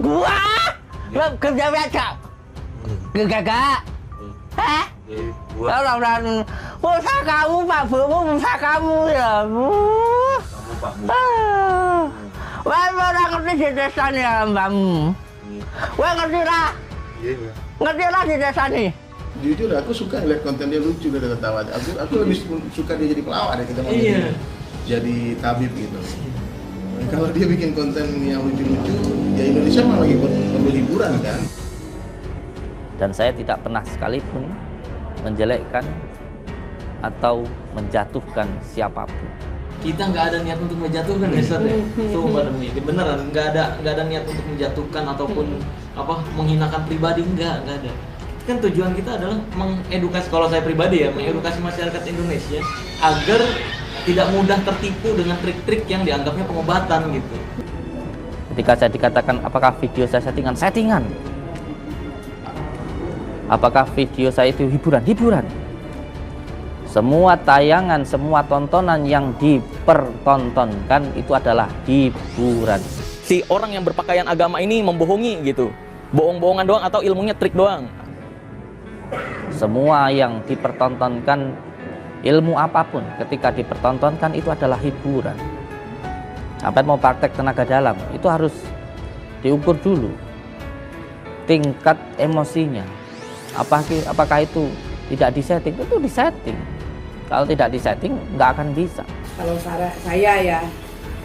gua kerja biasa. Kagak. Hah? Orang usaha kamu Pak Bu, usaha kamu ya Bu. Wah, orang ngerti di desa nih ya Mbakmu. Wah ngerti lah. Ngerti lah di desa nih. Jujur aku suka lihat konten dia lucu dan ketawa. Aku lebih suka dia jadi pelawak deh kita jadi tabib gitu. Kalau dia bikin konten yang lucu-lucu, ya Indonesia malah lagi perlu hiburan kan. Dan saya tidak pernah sekalipun menjelekkan atau menjatuhkan siapapun. Kita nggak ada niat untuk menjatuhkan ya Ustaz ya. Sumpah demi beneran nggak ada niat untuk menjatuhkan ataupun menghinakan pribadi, nggak ada. Kan tujuan kita adalah mengedukasi, kalau saya pribadi ya, mengedukasi masyarakat Indonesia agar tidak mudah tertipu dengan trik-trik yang dianggapnya pengobatan gitu. Ketika saya dikatakan apakah video saya settingan? Apakah video saya itu hiburan? Semua tayangan, semua tontonan yang dipertontonkan itu adalah hiburan. Si orang yang berpakaian agama ini membohongi gitu, bohong-bohongan doang atau ilmunya trik doang. Semua yang dipertontonkan, ilmu apapun ketika dipertontonkan itu adalah hiburan. Sampai mau praktek tenaga dalam itu harus diukur dulu tingkat emosinya. Apakah itu tidak disetting? Itu disetting. Kalau tidak disetting nggak akan bisa. Kalau saya ya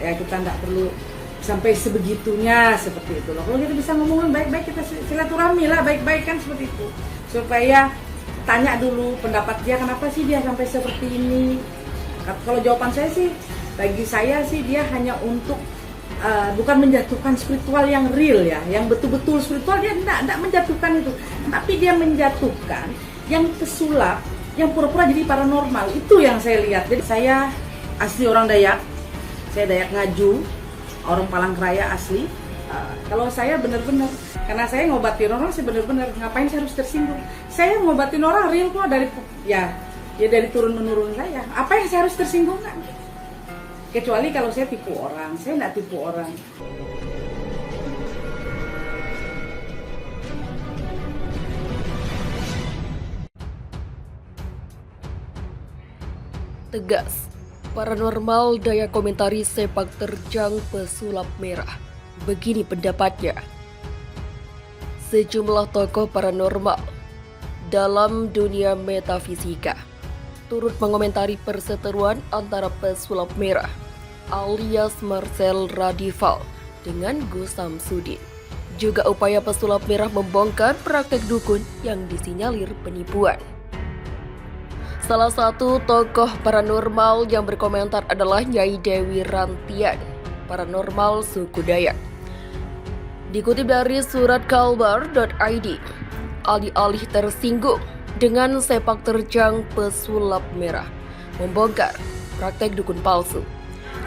kita nggak perlu sampai sebegitunya seperti itu loh. Kalau kita bisa ngomongin baik-baik, kita silaturahmi lah baik-baik kan seperti itu. Supaya tanya dulu pendapat dia, kenapa sih dia sampai seperti ini. Kalau jawaban saya sih, bagi saya sih dia hanya untuk bukan menjatuhkan spiritual yang real ya, yang betul-betul spiritual, dia tidak menjatuhkan itu, tapi dia menjatuhkan yang pesulap, yang pura-pura jadi paranormal. Itu yang saya lihat. Jadi saya asli orang Dayak, saya Dayak Ngaju, orang Palangkaraya asli. Kalau saya benar-benar, karena saya ngobatin orang, saya benar-benar ngapain saya harus tersinggung. Saya ngobatin orang real kok dari turun menurun saya. Apa yang saya harus tersinggung kan? Kecuali kalau saya tipu orang, saya nggak tipu orang. Tegas, paranormal daya komentari sepak terjang pesulap merah. Begini pendapatnya. Sejumlah tokoh paranormal dalam dunia metafisika turut mengomentari perseteruan antara pesulap merah alias Marcel Radival dengan Gus Samsudin. Juga upaya pesulap merah membongkar praktek dukun yang disinyalir penipuan. Salah satu tokoh paranormal yang berkomentar adalah Nyai Dewi Rantian, paranormal suku Dayak. Dikutip dari surat kalbar.id, alih-alih tersinggung dengan sepak terjang pesulap merah membongkar praktek dukun palsu,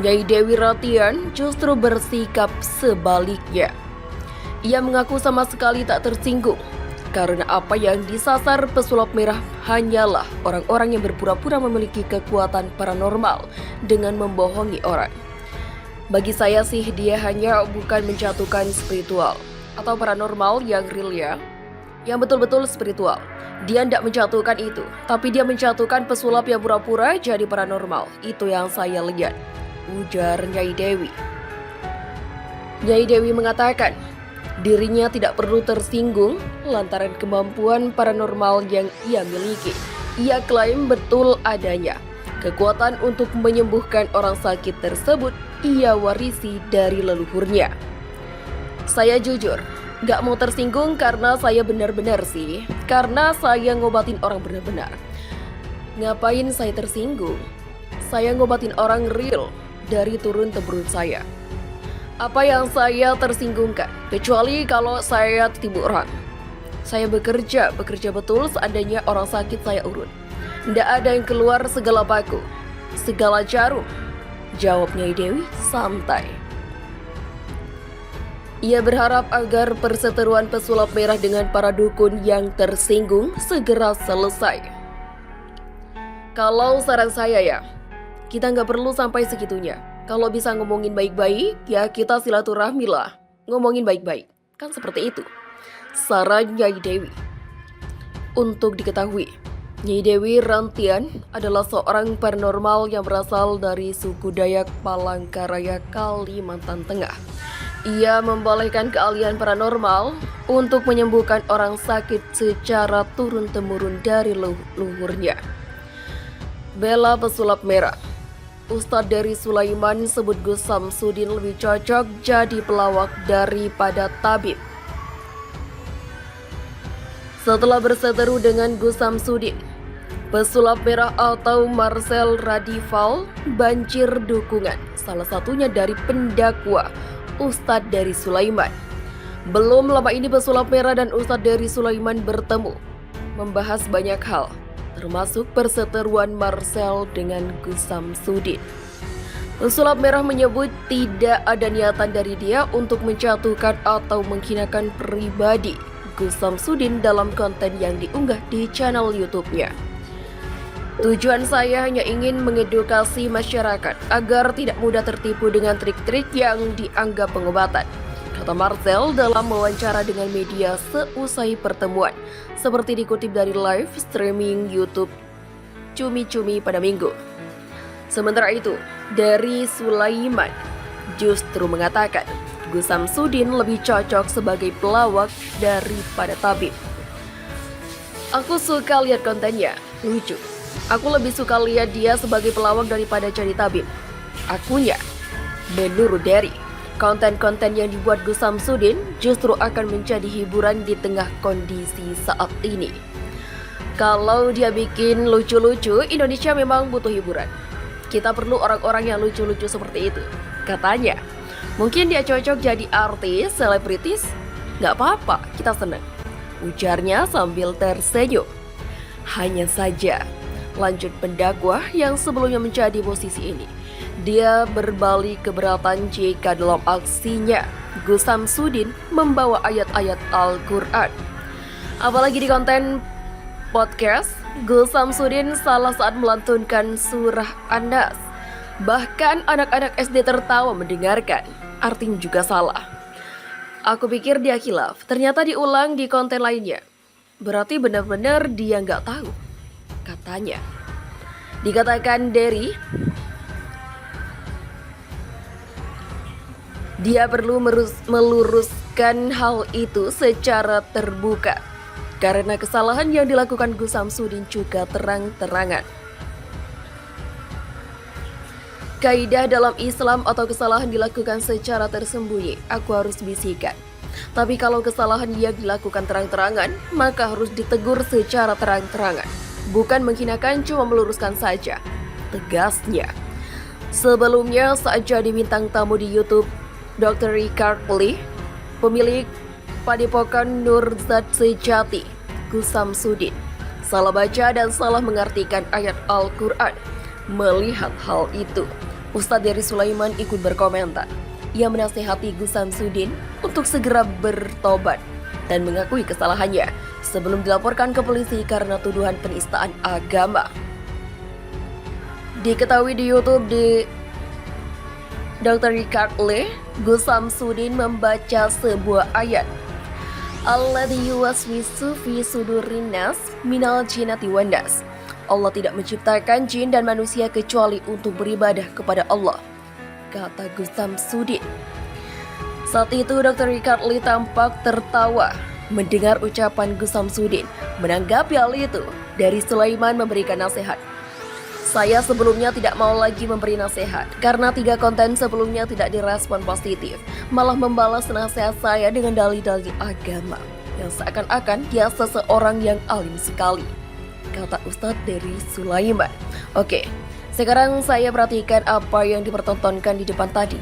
Nyai Dewi Rantian justru bersikap sebaliknya. Ia mengaku sama sekali tak tersinggung karena apa yang disasar pesulap merah hanyalah orang-orang yang berpura-pura memiliki kekuatan paranormal dengan membohongi orang. Bagi saya sih dia hanya bukan menjatuhkan spiritual atau paranormal yang real ya, yang betul-betul spiritual. Dia tidak menjatuhkan itu, tapi dia menjatuhkan pesulap yang pura-pura jadi paranormal. Itu yang saya lihat, ujar Nyai Dewi. Nyai Dewi mengatakan dirinya tidak perlu tersinggung lantaran kemampuan paranormal yang ia miliki. Ia klaim betul adanya. Kekuatan untuk menyembuhkan orang sakit tersebut ia warisi dari leluhurnya. Saya jujur, gak mau tersinggung karena saya benar-benar sih, karena saya ngobatin orang benar-benar. Ngapain saya tersinggung? Saya ngobatin orang real dari turun-temurun saya. Apa yang saya tersinggungkan? Kecuali kalau saya tipu orang. Saya bekerja betul seandainya orang sakit saya urut. Tidak ada yang keluar segala paku, segala jarum. Jawab Nyai Dewi santai. Ia berharap agar perseteruan pesulap merah dengan para dukun yang tersinggung segera selesai. Kalau saran saya ya, kita nggak perlu sampai segitunya. Kalau bisa ngomongin baik-baik, ya kita silaturahmi lah. Ngomongin baik-baik. Kan seperti itu saran Nyai Dewi. Untuk diketahui, Nyai Dewi Rantian adalah seorang paranormal yang berasal dari suku Dayak Palangkaraya, Kalimantan Tengah. Ia membolehkan keahlian paranormal untuk menyembuhkan orang sakit secara turun-temurun dari leluhurnya. Bela pesulap merah. Ustadz Dery Sulaiman sebut Gus Samsudin lebih cocok jadi pelawak daripada tabib. Setelah berseteru dengan Gus Samsudin, pesulap merah atau Marcel Radival banjir dukungan, salah satunya dari pendakwa Ustadz Dery Sulaiman. Belum lama ini pesulap merah dan Ustadz Dery Sulaiman bertemu, membahas banyak hal, termasuk perseteruan Marcel dengan Gus Samsudin. Pesulap merah menyebut tidak ada niatan dari dia untuk menjatuhkan atau menghinakan pribadi Gus Samsudin dalam konten yang diunggah di channel YouTube-nya. Tujuan saya hanya ingin mengedukasi masyarakat agar tidak mudah tertipu dengan trik-trik yang dianggap pengobatan, kata Marcel dalam wawancara dengan media seusai pertemuan, seperti dikutip dari live streaming YouTube Cumi-Cumi pada Minggu. Sementara itu, Dery Sulaiman justru mengatakan Gus Samsudin lebih cocok sebagai pelawak daripada tabib. Aku suka lihat kontennya, lucu. Aku lebih suka lihat dia sebagai pelawak daripada jadi tabib. Akunya, menurut Dery, konten-konten yang dibuat Gus Samsudin justru akan menjadi hiburan di tengah kondisi saat ini. Kalau dia bikin lucu-lucu, Indonesia memang butuh hiburan. Kita perlu orang-orang yang lucu-lucu seperti itu, katanya. Mungkin dia cocok jadi artis, selebritis, gak apa-apa, kita senang, ujarnya sambil tersenyum. Hanya saja, lanjut pendakwa yang sebelumnya menjadi posisi ini, dia berbalik keberatan jika dalam aksinya Gus Samsudin membawa ayat-ayat Al-Quran. Apalagi di konten podcast, Gus Samsudin salah saat melantunkan surah An-Nas. Bahkan anak-anak SD tertawa mendengarkan, artinya juga salah. Aku pikir dia khilaf, ternyata diulang di konten lainnya. Berarti benar-benar dia nggak tahu, katanya. Dikatakan Dery, dia perlu meluruskan hal itu secara terbuka, karena kesalahan yang dilakukan Gus Samsudin juga terang-terangan. Kaidah dalam Islam atau kesalahan dilakukan secara tersembunyi, aku harus bisikan. Tapi kalau kesalahan yang dilakukan terang-terangan, maka harus ditegur secara terang-terangan. Bukan menghinakan, cuma meluruskan saja, tegasnya. Sebelumnya saat jadi bintang tamu di YouTube, Dr. Richard Lee, pemilik Padepokan Nurzat Sejati, Gus Samsudin, salah baca dan salah mengartikan ayat Al-Quran. Melihat hal itu, Ustadz Dery Sulaiman ikut berkomentar. Ia menasihati Gus Samsudin untuk segera bertobat dan mengakui kesalahannya sebelum dilaporkan ke polisi karena tuduhan penistaan agama. Diketahui di YouTube di Dr. Richard Lee, Gus Samsudin membaca sebuah ayat, Alladzi yuwaswisu fi sudurin nas minal jinnati wan nas. Allah tidak menciptakan jin dan manusia kecuali untuk beribadah kepada Allah, kata Gus Samsudin. Saat itu Dr. Richard Lee tampak tertawa mendengar ucapan Gus Samsudin. Menanggapi hal itu, Dery Sulaiman memberikan nasihat. Saya sebelumnya tidak mau lagi memberi nasihat karena 3 konten sebelumnya tidak direspon positif, malah membalas nasihat saya dengan dalil-dalil agama yang seakan-akan dia seseorang yang alim sekali, kata Ustadz Dery Sulaiman. Oke, sekarang saya perhatikan apa yang dipertontonkan di depan tadi.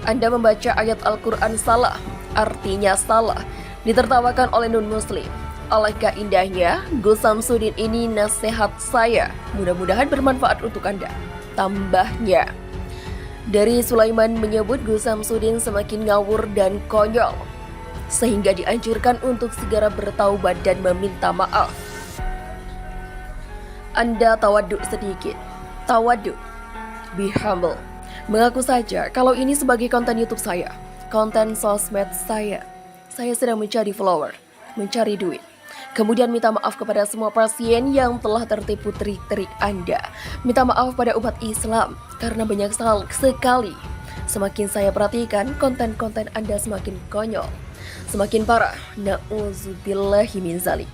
Anda membaca ayat Al-Quran salah, artinya salah, ditertawakan oleh non-muslim. Alangkah indahnya, Gus Samsudin ini nasihat saya, mudah-mudahan bermanfaat untuk Anda, tambahnya. Dery Sulaiman menyebut Gus Samsudin semakin ngawur dan konyol, sehingga dianjurkan untuk segera bertaubat dan meminta maaf. Anda tawaduk sedikit. Tawaduk, be humble. Mengaku saja kalau ini sebagai konten YouTube saya, konten sosmed saya. saya sedang mencari follower, mencari duit. Kemudian minta maaf kepada semua pasien yang telah tertipu trik-trik Anda. Minta maaf pada umat Islam karena banyak sekali. Semakin saya perhatikan, konten-konten Anda semakin konyol, semakin parah. Na'udzubillahi min zalik.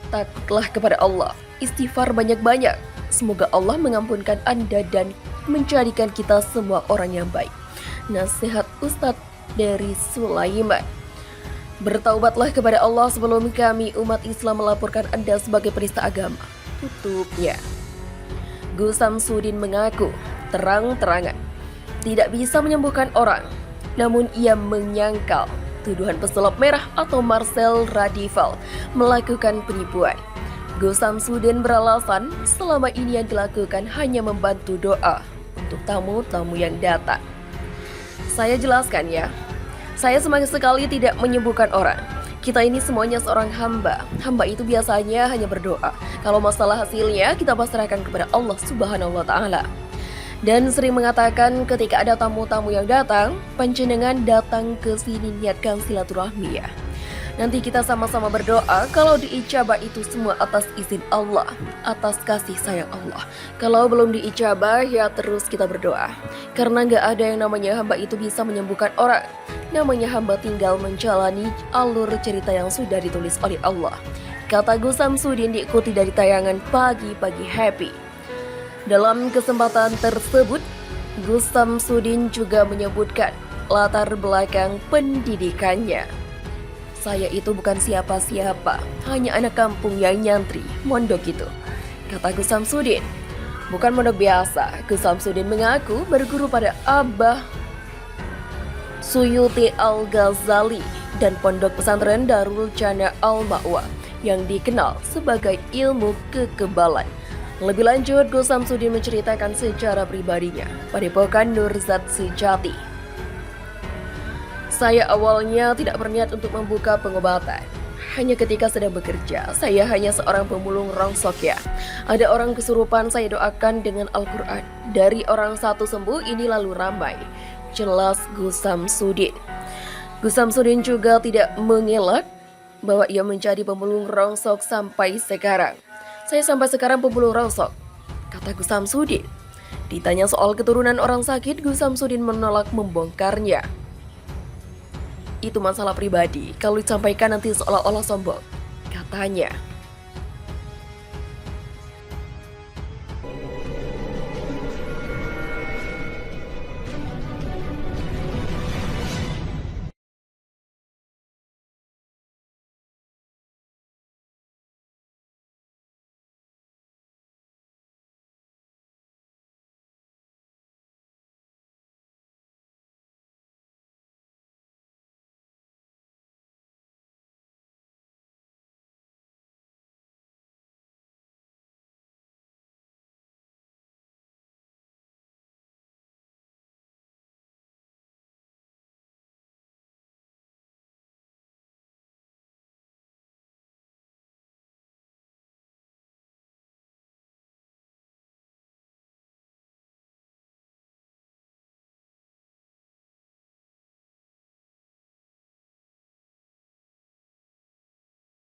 Takutlah kepada Allah, istighfar banyak-banyak. Semoga Allah mengampunkan Anda dan menjadikan kita semua orang yang baik. Nasihat Ustadz dari Sulaiman. Bertaubatlah kepada Allah sebelum kami umat Islam melaporkan Anda sebagai penista agama. Tutupnya. Gus Samsudin mengaku terang-terangan tidak bisa menyembuhkan orang, namun ia menyangkal tuduhan pesulap merah atau Marcel Radival melakukan penipuan. Gus Samsudin beralasan selama ini yang dilakukan hanya membantu doa untuk tamu-tamu yang datang. Saya jelaskan ya. Saya sama sekali tidak menyembuhkan orang. Kita ini semuanya seorang hamba. Hamba itu biasanya hanya berdoa. Kalau masalah hasilnya kita pasrahkan kepada Allah Subhanahu wa Ta'ala. Dan sering mengatakan ketika ada tamu-tamu yang datang, panjenengan datang ke sini niatkan silaturahmi ya. Nanti kita sama-sama berdoa kalau diijabah itu semua atas izin Allah, atas kasih sayang Allah. Kalau belum diijabah ya terus kita berdoa. Karena gak ada yang namanya hamba itu bisa menyembuhkan orang. Namanya hamba tinggal menjalani alur cerita yang sudah ditulis oleh Allah. Kata Gus Samsudin diikuti dari tayangan Pagi-Pagi Happy. Dalam kesempatan tersebut, Gus Samsudin juga menyebutkan latar belakang pendidikannya. Saya itu bukan siapa-siapa, hanya anak kampung yang nyantri, mondok itu, kata Gus Samsudin. Bukan mondok biasa, Gus Samsudin mengaku berguru pada Abah Suyuti Al-Ghazali dan pondok pesantren Darul Jannah Al-Ma'wa yang dikenal sebagai ilmu kekebalan. Lebih lanjut, Gus Samsudin menceritakan sejarah pribadinya, Padepokan Nurzat Sejati. Saya awalnya tidak berniat untuk membuka pengobatan. Hanya ketika sedang bekerja, saya hanya seorang pemulung rongsok ya. Ada orang kesurupan, saya doakan dengan Al-Quran. Dari orang satu sembuh, ini lalu ramai. Jelas Gus Samsudin. Gus Samsudin juga tidak mengelak bahwa ia menjadi pemulung rongsok sampai sekarang. Saya sampai sekarang pemulung rongsok, kata Gus Samsudin. Ditanya soal keturunan orang sakit, Gus Samsudin menolak membongkarnya. Itu masalah pribadi, kalau disampaikan nanti seolah-olah sombong, katanya.